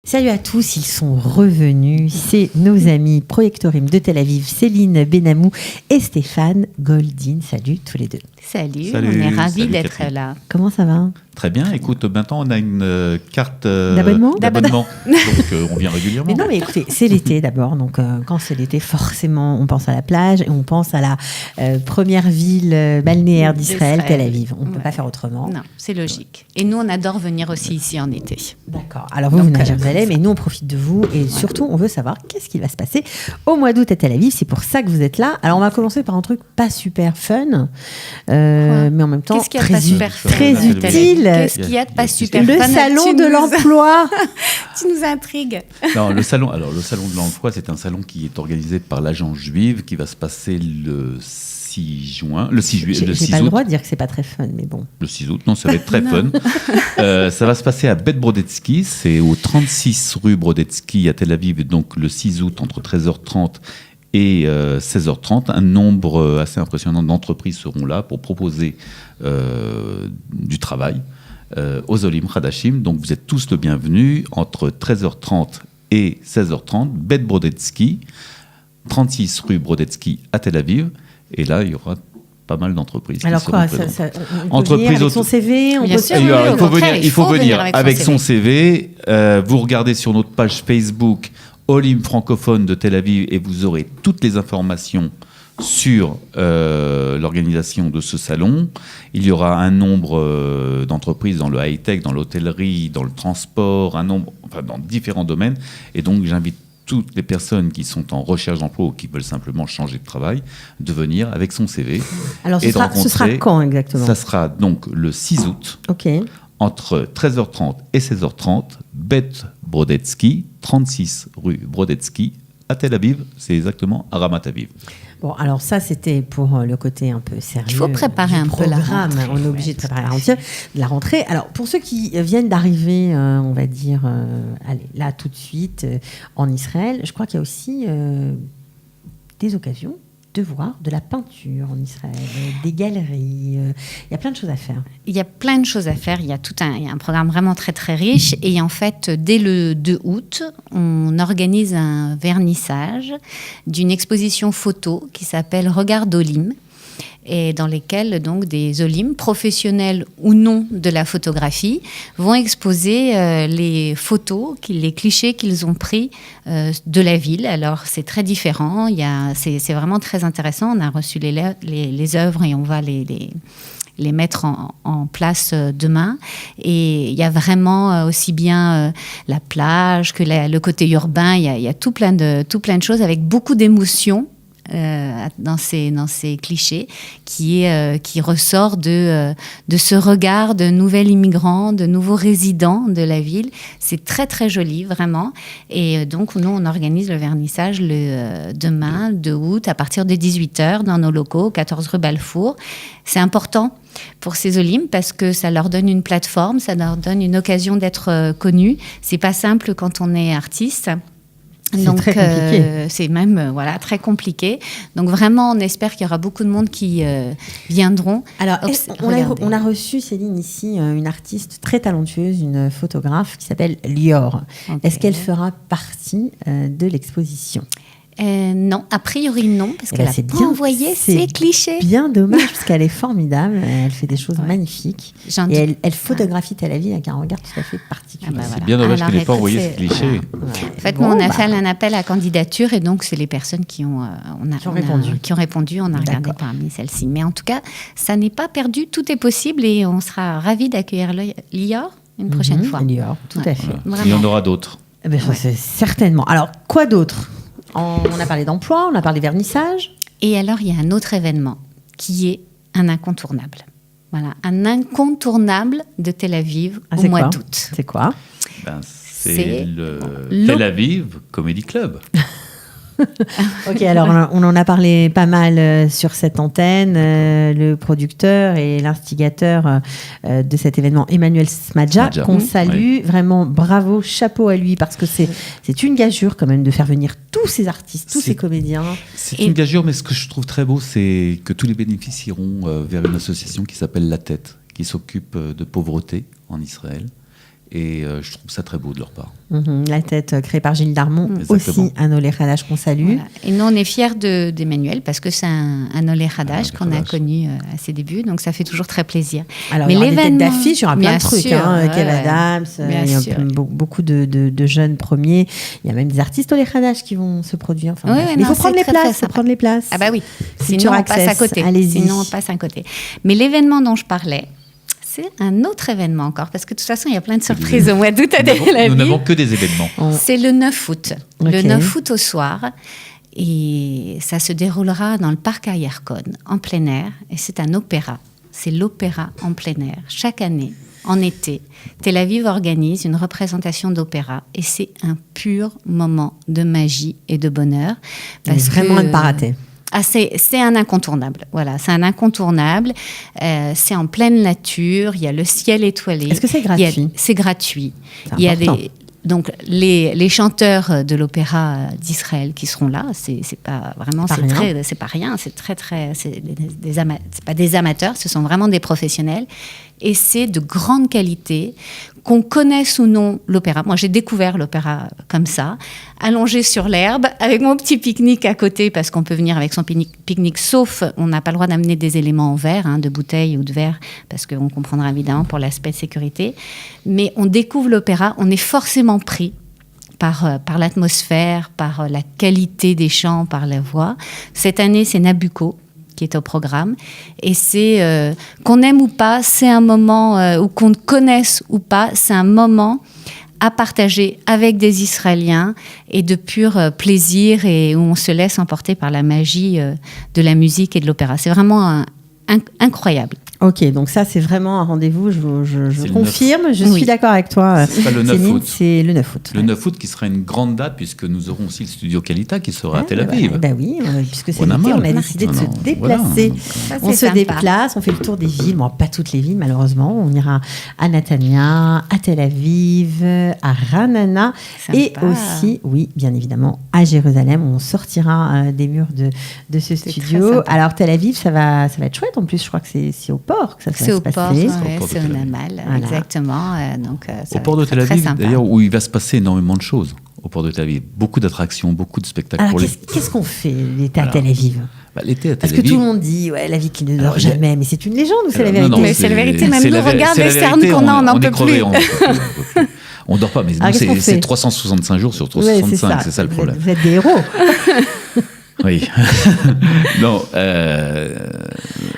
Salut à tous, ils sont revenus. C'est nos amis Projectorim de Tel Aviv, Céline Benamou et Stéphane Goldin. Salut tous les deux. Salut, on est ravis d'être Catherine. là. Comment ça va ? Très bien. Écoute, maintenant on a une carte D'abonnement. Donc on vient régulièrement. Mais non, mais écoutez, c'est l'été d'abord. Donc quand c'est l'été, forcément, on pense à la plage et on pense à la première ville balnéaire d'Israël, Tel Aviv. On ne peut pas faire autrement. Non, c'est logique. Et nous, on adore venir aussi ici en été. D'accord. Alors vous venez à Jérusalem et nous, on profite de vous. Et surtout, on veut savoir qu'est-ce qui va se passer au mois d'août à Tel Aviv. C'est pour ça que vous êtes là. Alors on va commencer par un truc pas super fun, mais en même temps Qu'est-ce qu'il y a de pas super fun très à Tel Aviv ? utile. Qu'est-ce qu'il y a de pas super Le fun ? salon de l'emploi. Tu nous intrigues. Non, le salon de l'emploi, c'est un salon qui est organisé par l'agence juive qui va se passer le 6 juin. Le 6 juillet. J'ai pas le droit de dire que c'est pas très fun, mais bon. Le 6 août, non, ça va être très fun. Ça va se passer à Bet Brodetsky, c'est au 36 rue Brodetsky à Tel Aviv, donc le 6 août entre 13h30 et 16h30. Un nombre assez impressionnant d'entreprises seront là pour proposer du travail aux Olim Khadashim. Donc vous êtes tous le bienvenus entre 13h30 et 16h30. Bet Brodetsky, 36 rue Brodetsky à Tel Aviv. Et là, il y aura pas mal d'entreprises. Alors qui quoi, seront on peut Entreprise venir avec son CV, on Bien peut sûr. Alors, au contraire, il faut venir avec son CV. CV. Vous regardez sur notre page Facebook Olim francophone de Tel Aviv et vous aurez toutes les informations sur l'organisation de ce salon. Il y aura un nombre d'entreprises dans le high-tech, dans l'hôtellerie, dans le transport, dans différents domaines. Et donc, j'invite toutes les personnes qui sont en recherche d'emploi ou qui veulent simplement changer de travail, de venir avec son CV. Alors, et ce sera quand exactement ? Ça sera donc le 6 août, Ok. entre 13h30 et 16h30, Bet Brodetsky, 36 rue Brodetsky, à Tel Aviv, c'est exactement à Ramat Aviv. Bon, alors ça, c'était pour le côté un peu sérieux. Il faut préparer du un peu la programme. rentrée. On est obligé de préparer la rentrée. Alors, pour ceux qui viennent d'arriver, on va dire, allez, là, tout de suite, en Israël, je crois qu'il y a aussi des occasions de voir de la peinture en Israël, des galeries. Il y a plein de choses à faire. Il y a plein de choses à faire. Il y a un programme vraiment très, très riche. Et en fait, dès le 2 août, on organise un vernissage d'une exposition photo qui s'appelle Regard d'Olim, et dans lesquels donc des Olim, professionnels ou non de la photographie, vont exposer les photos, les clichés qu'ils ont pris de la ville. Alors c'est très différent, c'est vraiment très intéressant. On a reçu les œuvres et on va les mettre en place demain. Et il y a vraiment aussi bien la plage que le côté urbain. Il y a tout plein de choses avec beaucoup d'émotions. Dans ces clichés qui ressort de ce regard de nouvel immigrant, de nouveaux résidents de la ville. C'est très très joli vraiment, et donc nous on organise le vernissage demain 2 août à partir de 18h dans nos locaux 14 rue Balfour. C'est important pour ces Olim parce que ça leur donne une plateforme, ça leur donne une occasion d'être connus. C'est pas simple quand on est artiste. Donc, très compliqué. C'est même très compliqué. Donc vraiment, on espère qu'il y aura beaucoup de monde qui viendront. Alors, on a reçu, Céline, ici, une artiste très talentueuse, une photographe qui s'appelle Lior. Okay. Est-ce qu'elle fera partie de l'exposition ? Non, a priori non, parce qu'elle n'a pas envoyé ses clichés. C'est bien dommage, parce qu'elle est formidable, elle fait des choses magnifiques. Et elle photographie Tel Aviv avec un regard tout à fait particulier. C'est bien dommage qu'elle n'ait pas envoyé ses clichés. En fait, nous, on a fait un appel à candidature, et donc c'est les personnes qui ont répondu. On a regardé parmi celles-ci. Mais en tout cas, ça n'est pas perdu, tout est possible, et on sera ravis d'accueillir Lior une prochaine fois. Lior, tout à fait. Il y en aura d'autres. C'est certainement. Alors, quoi d'autre ? On a parlé d'emploi, on a parlé vernissage. Et alors, il y a un autre événement qui est un incontournable. Voilà, un incontournable de Tel Aviv au mois d'août. C'est quoi ? C'est le Tel Aviv Comedy Club. Ok, alors on en a parlé pas mal sur cette antenne. Le producteur et l'instigateur de cet événement, Emmanuel Smadja, qu'on salue. Vraiment, bravo, chapeau à lui, parce que c'est une gageure quand même de faire venir tous ces artistes, tous ces comédiens. C'est une gageure, mais ce que je trouve très beau, c'est que tous les bénéfices iront vers une association qui s'appelle La Tête, qui s'occupe de pauvreté en Israël. Et je trouve ça très beau de leur part. La tête créée par Gilles Darmon, aussi un Olé Hadash qu'on salue. Voilà. Et nous, on est fiers d'Emmanuel parce que c'est un Olé Hadash qu'on a connu à ses débuts, donc ça fait toujours très plaisir. Alors, il y aura des têtes d'affiche, il y aura plein de trucs. Kev Adams, il y a beaucoup de jeunes premiers. Il y a même des artistes Olé Hadash qui vont se produire. Enfin, il faut prendre les places. Ah bah oui, sinon on passe à côté. Sinon on passe à côté. Mais l'événement dont je parlais, c'est un autre événement encore, parce que de toute façon, il y a plein de surprises au mois d'août à Tel Aviv. Nous n'avons que des événements. C'est le 9 août. Le 9 août au soir. Et ça se déroulera dans le parc à Yerkon, en plein air. Et c'est un opéra. C'est l'opéra en plein air. Chaque année, en été, Tel Aviv organise une représentation d'opéra. Et c'est un pur moment de magie et de bonheur. Vraiment à ne pas rater. C'est un incontournable. Voilà, c'est un incontournable. C'est en pleine nature. Il y a le ciel étoilé. Est-ce que c'est gratuit ? C'est gratuit. Il y a donc les chanteurs de l'opéra d'Israël qui seront là, c'est pas vraiment, c'est pas rien. C'est pas des amateurs. Ce sont vraiment des professionnels. Et c'est de grande qualité, qu'on connaisse ou non l'opéra. Moi, j'ai découvert l'opéra comme ça, allongé sur l'herbe, avec mon petit pique-nique à côté, parce qu'on peut venir avec son pique-nique, sauf on n'a pas le droit d'amener des éléments en verre, de bouteilles ou de verre, parce qu'on comprendra évidemment pour l'aspect de sécurité. Mais on découvre l'opéra, on est forcément pris par l'atmosphère, par la qualité des chants, par la voix. Cette année, c'est Nabucco qui est au programme. Et c'est, qu'on aime ou pas, c'est un moment, ou qu'on connaisse ou pas, c'est un moment à partager avec des Israéliens et de pur plaisir, et où on se laisse emporter par la magie de la musique et de l'opéra. C'est vraiment incroyable. Ok, donc ça, c'est vraiment un rendez-vous, je confirme, je suis d'accord avec toi. C'est pas le 9 août. C'est le 9 août. Le 9 août qui sera une grande date, puisque nous aurons aussi le studio Qualita qui sera à Tel Aviv. Oui, puisque c'est l'été, on a décidé de se déplacer. Voilà. On se déplace, on fait le tour des villes, bon, pas toutes les villes malheureusement. On ira à Netanya, à Tel Aviv, à Ranana, et aussi, oui, bien évidemment, à Jérusalem. On sortira des murs de ce studio. Alors Tel Aviv, ça va être chouette. En plus, je crois que c'est au port que ça va se passer. C'est au Namal, voilà. Exactement. Donc, au port de Tel Aviv, d'ailleurs, où il va se passer énormément de choses. Au port de Tel Aviv, beaucoup d'attractions, beaucoup de spectacles. Alors, qu'est-ce qu'on fait l'été à Tel Aviv ? L'été à Tel Parce Aviv, que tout le monde dit, la vie qui ne dort jamais, mais c'est une légende ou c'est la vérité ? Mais c'est la vérité, même nous, regarde les cernes qu'on a, on n'en peut plus. On ne dort pas, mais nous, c'est 365 jours sur 365, c'est ça le problème. Vous êtes des héros. Oui. Non.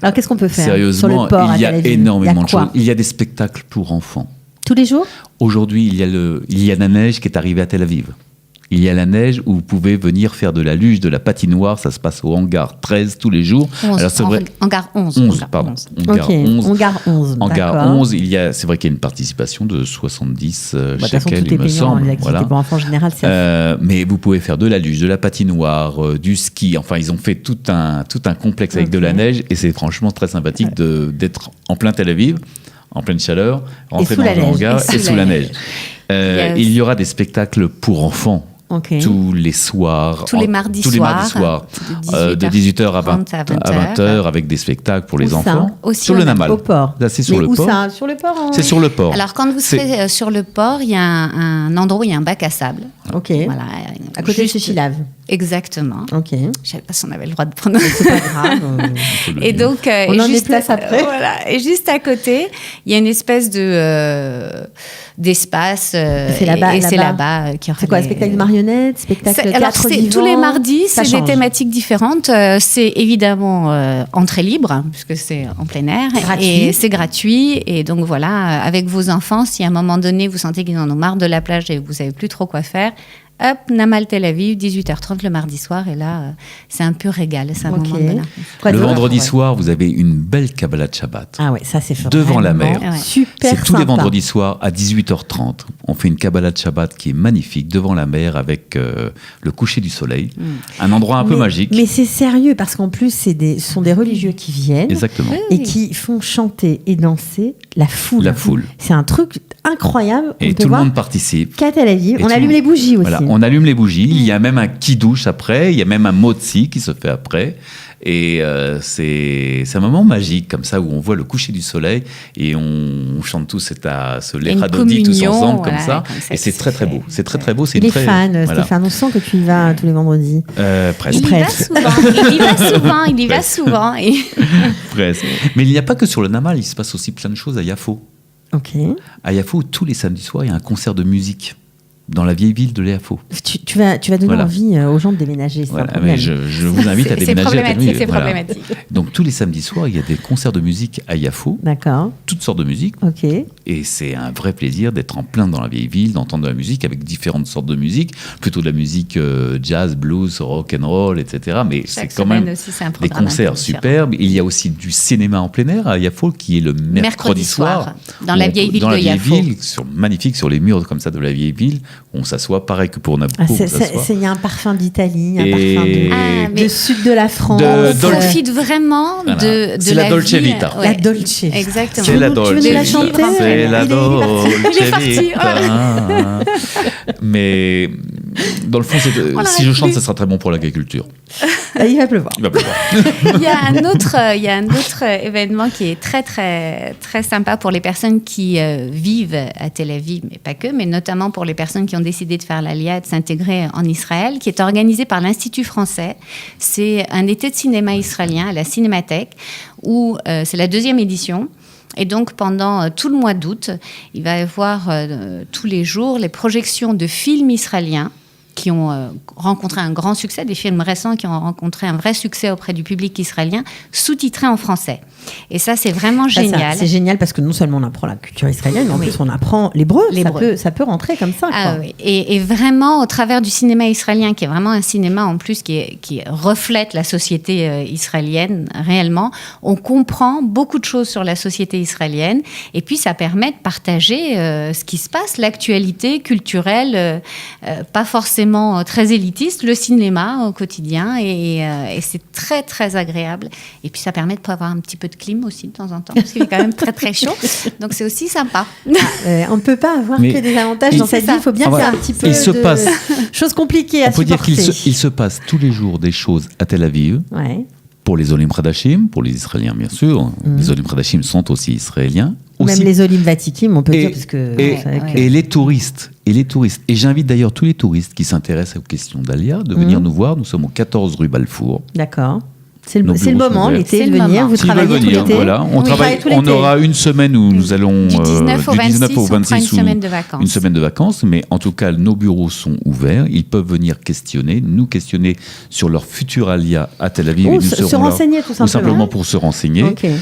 Alors, qu'est-ce qu'on peut faire sérieusement, sur le port il y a énormément de choses. Il y a des spectacles pour enfants. Tous les jours ? Aujourd'hui, il y a la neige qui est arrivée à Tel Aviv. Il y a la neige où vous pouvez venir faire de la luge, de la patinoire. Ça se passe au hangar 13 tous les jours. 11, alors, c'est vrai, hangar 11. Pardon. Hangar 11. Hangar 11, c'est vrai qu'il y a une participation de 70 shekels, il me semble. Les activités pour enfants en général, mais vous pouvez faire de la luge, de la patinoire, du ski. Enfin, ils ont fait tout un complexe avec de la neige, et c'est franchement très sympathique d'être en plein Tel Aviv, en pleine chaleur, rentrer dans le hangar et sous la neige. Il y aura des spectacles pour enfants. Tous les soirs. Tous les mardis soirs. De 18h à 20h, avec des spectacles pour les enfants. Aussi sur le Namal. Au port. Là, c'est sur le port. Ça, sur le port C'est sur le port. Alors, quand vous serez sur le port, il y a un endroit où il y a un bac à sable. Voilà. À côté de chez Chilave. Exactement. Je ne savais pas si on avait le droit de prendre. C'est pas grave. Et donc, on en déplace après. Voilà. Et juste à côté, il y a une espèce d'espace. C'est là-bas. Et c'est là-bas qu'il y aura. C'est quoi, spectacle de marionnettes, spectacle théâtre vivant ? Tous les mardis, c'est des thématiques différentes. C'est évidemment entrée libre, puisque c'est en plein air. Et c'est gratuit. Et donc voilà, avec vos enfants, si à un moment donné, vous sentez qu'ils en ont marre de la plage et que vous savez plus trop quoi faire, hop, Namal Tel Aviv, 18h30 le mardi soir, et là, c'est un pur régal, c'est un moment de bonheur. Le vendredi soir, vous avez une belle Kabbalah de Shabbat. Ah ouais, ça c'est devant la mer. Super c'est tous les vendredis soirs à 18h30. On fait une Kabbalah de Shabbat qui est magnifique, devant la mer, avec le coucher du soleil. Un endroit un peu magique. Mais c'est sérieux, parce qu'en plus, ce sont des religieux qui viennent. Exactement. Et qui font chanter et danser la foule. La foule. C'est un truc incroyable. Et tout le monde participe. Qu'à Tel Aviv. On allume les bougies aussi. Voilà, on allume les bougies. Il y a même un kidouche après. Il y a même un motzi qui se fait après. Et c'est un moment magique, comme ça, où on voit le coucher du soleil et on chante tous ce l'Echadodi tous ensemble, comme ça. Et c'est très, très beau. C'est très, très beau. Il est fan, Stéphane. On sent que tu y vas tous les vendredis. Presque. Il y va souvent. Presque. Mais il n'y a pas que sur le Namal, il se passe aussi plein de choses à Yafo. Ok. À Yafo, tous les samedis soirs, il y a un concert de musique dans la vieille ville de Yafo. Tu vas donner envie aux gens de déménager. Mais je vous invite à déménager à Tel-Aviv. C'est problématique. Donc tous les samedis soirs, il y a des concerts de musique à Yafo. D'accord. Toutes sortes de musique. Ok. Et c'est un vrai plaisir d'être en plein dans la vieille ville, d'entendre de la musique avec différentes sortes de musique, plutôt de la musique jazz, blues, rock and roll, etc. Mais c'est quand même des concerts superbes. Il y a aussi du cinéma en plein air à Yafo qui est le mercredi soir dans la vieille ville de Yafo. Magnifique sur les murs comme ça de la vieille ville. On s'assoit, pareil que pour Nabucco. Il y a un parfum d'Italie, un parfum de sud de la France. On profite vraiment de c'est la Dolce Vita. La Dolce. Exactement. C'est la Dolce Vita. Tu veux la chanter? C'est la Dolce Vita. Mais dans le fond, si je chante, ça sera très bon pour l'agriculture. Il va pleuvoir. Il y a un autre événement qui est très, très, très sympa pour les personnes qui vivent à Tel Aviv, mais pas que, mais notamment pour les personnes qui ont décidé de faire l'Aliyah et de s'intégrer en Israël, qui est organisé par l'Institut français. C'est un été de cinéma israélien à la Cinémathèque, où c'est la 2e édition. Et donc, pendant tout le mois d'août, il va y avoir tous les jours les projections de films israéliens qui ont rencontré un grand succès, des films récents qui ont rencontré un vrai succès auprès du public israélien, sous-titrés en français. Et ça, c'est vraiment génial. C'est génial parce que non seulement on apprend la culture israélienne, mais en plus on apprend l'hébreu. Ça peut rentrer comme ça. Ah, oui. Et vraiment, au travers du cinéma israélien, qui est vraiment un cinéma en plus qui reflète la société israélienne réellement, on comprend beaucoup de choses sur la société israélienne. Et puis, ça permet de partager ce qui se passe, l'actualité culturelle, pas forcément très élitiste, le cinéma au quotidien. Et c'est très, très agréable. Et puis, ça permet de avoir un petit peu de clim aussi de temps en temps, parce qu'il est quand même très très chaud, donc c'est aussi sympa. On ne peut pas avoir que des avantages dans cette vie, il faut bien faire un petit peu choses compliquées à supporter. On peut dire qu'il se passe tous les jours des choses à Tel Aviv, pour les Olim Hadashim, pour les Israéliens bien sûr, les Olim Hadashim sont aussi israéliens. Même les Olim Vatikim, on peut dire, parce que... Et les touristes, et j'invite d'ailleurs tous les touristes qui s'intéressent aux questions d'Aliyah de venir nous voir, nous sommes au 14 rue Balfour. D'accord. C'est le moment, l'été, de venir. Vous travaillez tout l'été. Voilà, on aura une semaine où nous allons du 19 au 26 une semaine de vacances. Mais en tout cas, nos bureaux sont ouverts. Ils peuvent venir nous questionner sur leur futur Aliyah à Tel Aviv. Ou se renseigner tout simplement. Ou simplement pour se renseigner. Okay.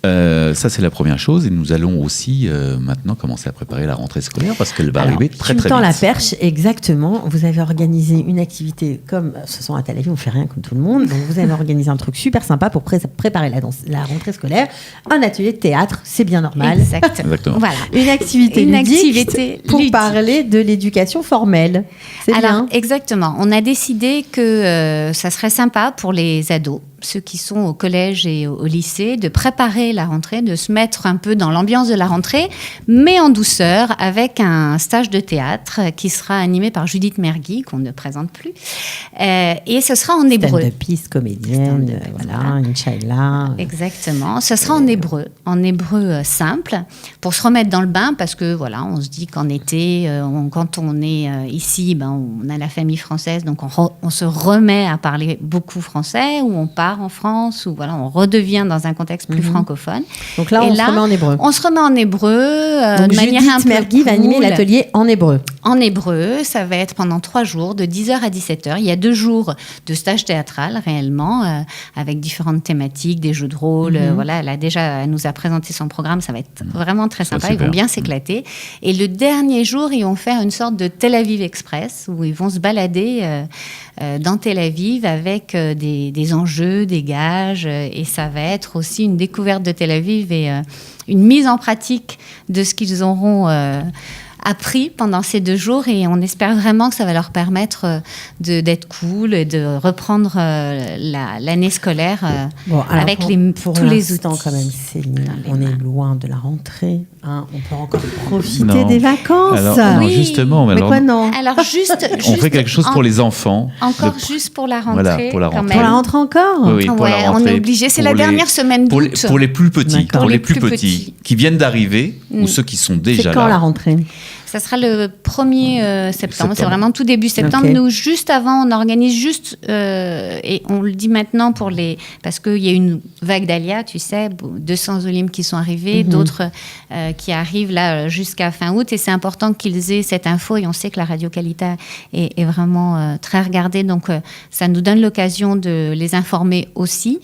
Ça, c'est la première chose. Et nous allons aussi maintenant commencer à préparer la rentrée scolaire parce qu'elle va arriver très, très vite. Tu me tends la perche, exactement. Vous avez organisé une activité comme ce sont à Tel Aviv, on fait rien comme tout le monde. Donc, vous avez organisé un truc super sympa pour préparer la rentrée scolaire. Un atelier de théâtre, c'est bien normal. Exactement. Voilà. Une activité ludique parler de l'éducation formelle. C'est bien. Exactement. On a décidé que ça serait sympa pour les ados, ceux qui sont au collège et au lycée, de préparer la rentrée, de se mettre un peu dans l'ambiance de la rentrée, mais en douceur, avec un stage de théâtre qui sera animé par Judith Mergui, qu'on ne présente plus. Et ce sera en hébreu. Stand-upiste, comédienne, Inch'Allah. Exactement. Ce sera en hébreu simple, pour se remettre dans le bain, parce que voilà, on se dit qu'en été, quand on est ici, on a la famille française, donc on se remet à parler beaucoup français, ou on part en France, ou voilà, on redevient dans un contexte plus francophone. Donc là, on se remet en hébreu. On se remet en hébreu, de manière un peu Mergui cool. Va animer l'atelier en hébreu. En hébreu, ça va être pendant 3 jours, de 10h à 17h. Il y a 2 jours de stage théâtral, réellement, avec différentes thématiques, des jeux de rôle. Voilà, elle nous a présenté son programme, ça va être vraiment très sympa. Ils vont bien s'éclater. Et le dernier jour, ils vont faire une sorte de Tel Aviv Express, où ils vont se balader dans Tel Aviv avec des enjeux, des gages, et ça va être aussi une découverte de Tel Aviv et une mise en pratique de ce qu'ils auront appris pendant ces 2 jours, et on espère vraiment que ça va leur permettre d'être cool et de reprendre l'année scolaire avec tous les outils. Quand même, on est loin de la rentrée. Hein, on peut encore profiter des vacances. Alors, oui. Justement, mais quoi non? Alors on fait quelque chose pour les enfants. Encore juste pour la rentrée. Voilà, pour la rentrée. Pour la rentrée encore? Oui, pour la rentrée. On est obligé. C'est la dernière semaine d'août. Pour les plus petits, D'accord. pour les plus petits qui viennent d'arriver ou ceux qui sont déjà C'est quand là. la rentrée? Ça sera le 1er septembre. C'est vraiment tout début septembre. Okay. Nous, juste avant, on organise juste, et on le dit maintenant parce qu'il y a une vague d'Alia, tu sais, 200 Olim qui sont arrivés, d'autres qui arrivent là jusqu'à fin août. Et c'est important qu'ils aient cette info. Et on sait que la Radio Qualité est vraiment très regardée. Donc, ça nous donne l'occasion de les informer aussi.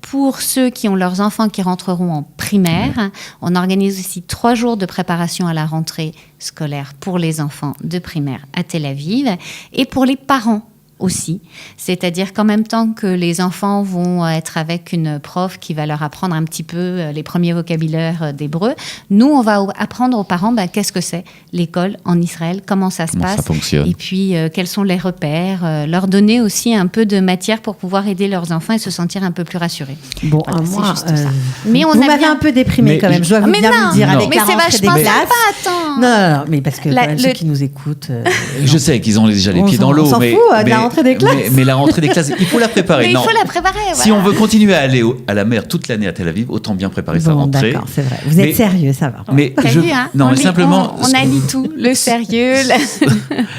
Pour ceux qui ont leurs enfants qui rentreront en primaire, on organise aussi 3 jours de préparation à la rentrée scolaire pour les enfants de primaire à Tel Aviv et pour les parents aussi. C'est-à-dire qu'en même temps que les enfants vont être avec une prof qui va leur apprendre un petit peu les premiers vocabulaires d'hébreu, nous, on va apprendre aux parents qu'est-ce que c'est l'école en Israël, comment ça se passe, ça fonctionne. et puis quels sont les repères, leur donner aussi un peu de matière pour pouvoir aider leurs enfants et se sentir un peu plus rassurés. Bon, Voilà, moi, c'est juste ça. Mais vous m'avez un peu déprimée quand même, je dois vous bien vous dire, avec mais la c'est rentrée des vachement classes. sympa, attends. Non, mais parce que ceux qui nous écoutent... Je sais qu'ils ont déjà les pieds dans l'eau, on s'en fout de la rentrée des classes. Mais la rentrée des classes, il faut la préparer. Mais il faut la préparer. Si on veut continuer à aller à la mer toute l'année à Tel Aviv, autant bien préparer sa rentrée. D'accord, c'est vrai. Vous êtes sérieux, ça va. Mais non, mais simplement, on allie tout, le sérieux.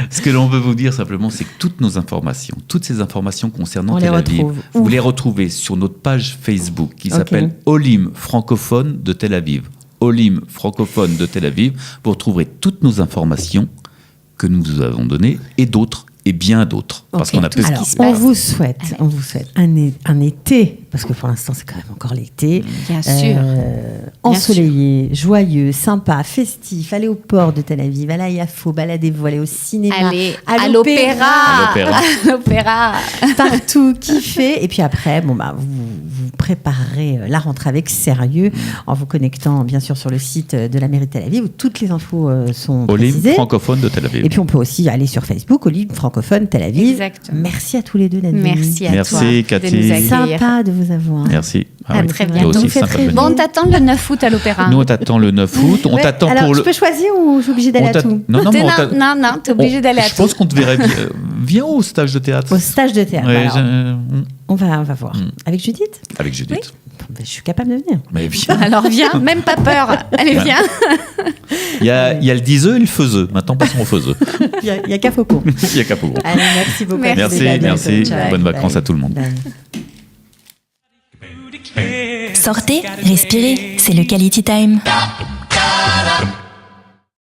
Ce que l'on veut vous dire simplement, c'est que toutes nos informations, toutes ces informations concernant Tel Aviv, vous les retrouvez sur notre page Facebook qui s'appelle Olim francophone de Tel Aviv. Olim francophone de Tel Aviv. Vous retrouverez toutes nos informations que nous vous avons données et d'autres. Et bien d'autres. Parce qu'on a peu Alors, on vous souhaite un été, parce que pour l'instant, c'est quand même encore l'été. Bien sûr. Ensoleillé, joyeux, sympa, festif. Allez au port de Tel Aviv, allez à Yafo, baladez-vous, allez au cinéma, allez à l'opéra. Partout, kiffez. Et puis après, vous préparerez la rentrée avec sérieux en vous connectant, bien sûr, sur le site de la mairie de Tel Aviv où toutes les infos sont précisées. Olim francophone de Tel Aviv. Et puis, on peut aussi aller sur Facebook, Olim francophone Tel Aviv. Exactement. Merci à tous les deux d'être venus. Merci à toi. Merci, Cathy. Sympa de vous avoir. Merci. À très bientôt. Bon, on t'attend le 9 août à l'opéra. Nous, on t'attend le 9 août. On t'attend alors, pour je peux choisir ou je suis obligée d'aller à tout? Non, t'es obligée d'aller à tout. Je pense qu'on te verrait bien. Viens au stage de théâtre. Au stage de théâtre. Ouais, on va voir. Avec Judith? Avec Judith. Oui. Je suis capable de venir. Mais viens. Alors viens, même pas peur. Allez, viens. Il y a le diseux et le faiseux. Maintenant, passons au faiseux. Il y a qu'à Faucon. Il y a qu'à Faucon. Allez, merci beaucoup. Merci. Bonnes vacances à tout le monde. Sortez, respirez, c'est le Quality Time.